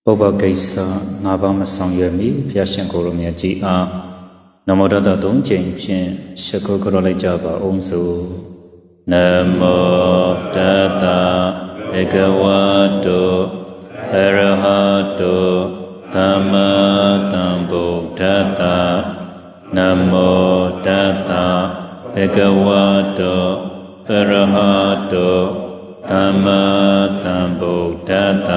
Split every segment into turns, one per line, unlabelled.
ပုပ္ပကိစ္စ၅ပါးမဆောင်ရွက်မီဘုရားရှင်ကိုယ်တော်မြတ်ကြီးအားနမောတတ၃ကြိမ်ဖြင့်ရှစ်ခုကြောလိုက်ကြပါအောင်စို့နမောတတဘဂဝတောအရဟတောသမ္မာသမ္ဗုဒ္ဓတ္တနမောတတဘဂဝတောအရဟတောသမ္မာသမ္ဗုဒ္ဓတ္တ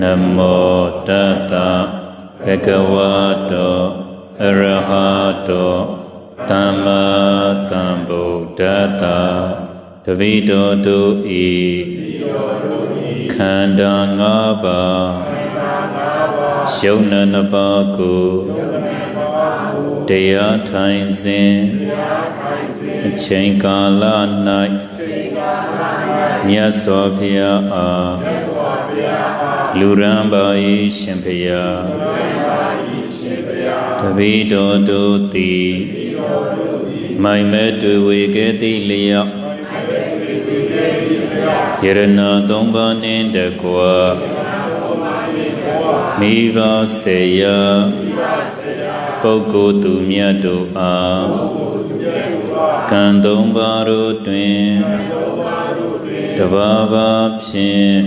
နမောတတဘဂဝတောအရဟတောသမ္မာသမ္ဗုဒ္ဓတ္တတပိတောတုဤခန္ဓာ၅ပါးယုံနာနှစ်ပါးကိုတရားထိုင်စဉ်အချိန်ကာလ၌မြတ်စွာဘုရားအားလူရန်ပါ၏ရှင်ဘုရားတပိတောတုသည်မိုင်မဲ့တွေ့ဝေခဲ့သည့်လျောက်ယရဏသုံးပါးနှင့်တကွာမိဘဆေယပုဂ္ဂိုလ်သူမြတ်တို့အားကံသုံးပါးတို့တွင်တဘာဝဖြင့်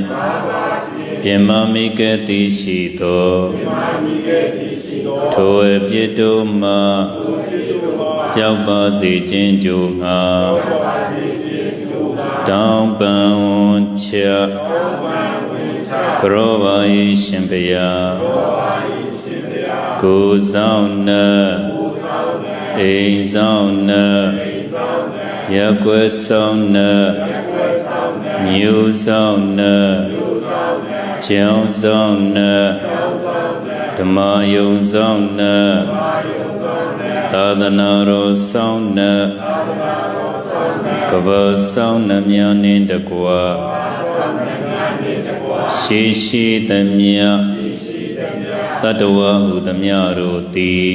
ပြမမိကတိရှိသောထိုအပြစ်တို့မှပြောက်ပါစေခြင်းကြိုးငါတောင်းပန်ဝန်ချကရောပါ၏ရှင်ဘုရားကိုယ်ဆောင်နှင့်အိမ်ဆောင်နှင့်ရက်ွယ်ဆောင်နှင့်မြို့ဆောင်နှင့်ကျောင်းဆောင်နှင့်ဓမ္မယုံဆောင်နှင့်သာသနာတော်ဆောင်နှင့်ကပ္ပဆောင်နှင့်များနှင့်တကွာရှိရှိသမျှတတ္တဝဟုသမျှတို့သည်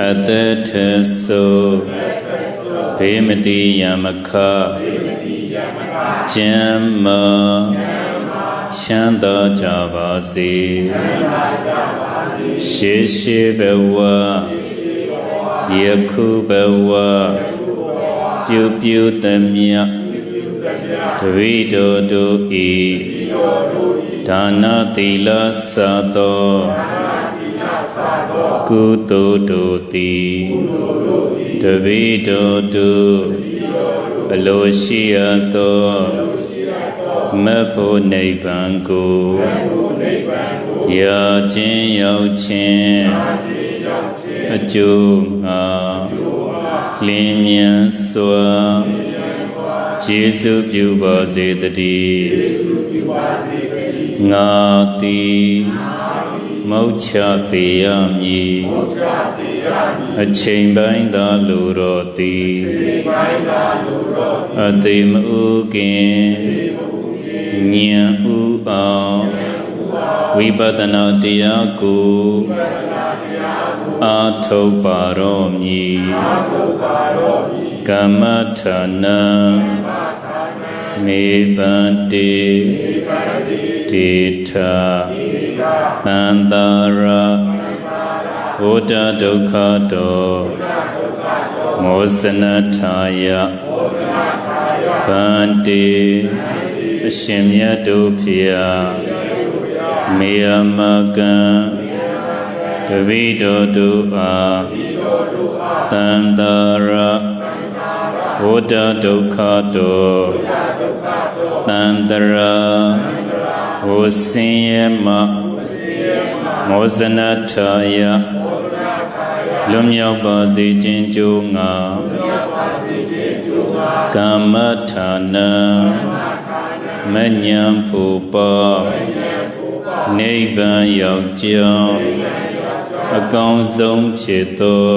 အတ္တထသောဘေမတိယမခကျမ်းမာချမ်းသာကြပါစေရှိရှိဘဝယခုဘဝပြုပြုသမျှတပိတောတုဤဒါနသီလစသောကုသိုလ်တို့သည်တပိတောတုအလိုရှိရသောမဖို့နိဗ္ဗာန်ကိုရခြင်းရောက်ခြင်းအကျိုးငါလင်းမြန်စွာကျေးဇူးပြုပါစေတည်းငါသည်မုတ်ချပေရမည်အချိန်ပိုင်းသာလိုတော်သည်အသိမဥခင်ဉာဏ်ဥအောင်ဝိပဿနာတရားကိုအာထုတ်ပါတော်မည်ကမ္မဌာနမေပန္တိတေထသန္တာရဝဋ္ဌဒုက္ခတောမောစနထာယဗန္တိအရှင်မြတ်တို့ဖျားမေယမကံတပိတောတုအားသန္တာရဝဋ္ဌဒုက္ခတောသန္တရာဝဆင်းရဲမှမောဇနထာယလွန်မြောက်ပါစေခြင်းကြိုးငါကမ္မဌာနမဉ္ဇဉ်ဖို့ပါနိဗ္ဗာန်ရောက်ကြောင်းအကောင်းဆုံးဖြစ်သော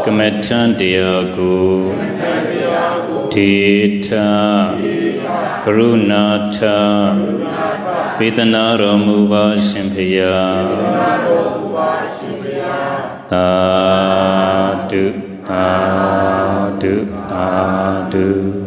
ကမ္မထံတရားကိုဒေထကရုဏာထပေတနာတော်မူပါရှင်ဘုရားသာဓုသာဓုသာဓု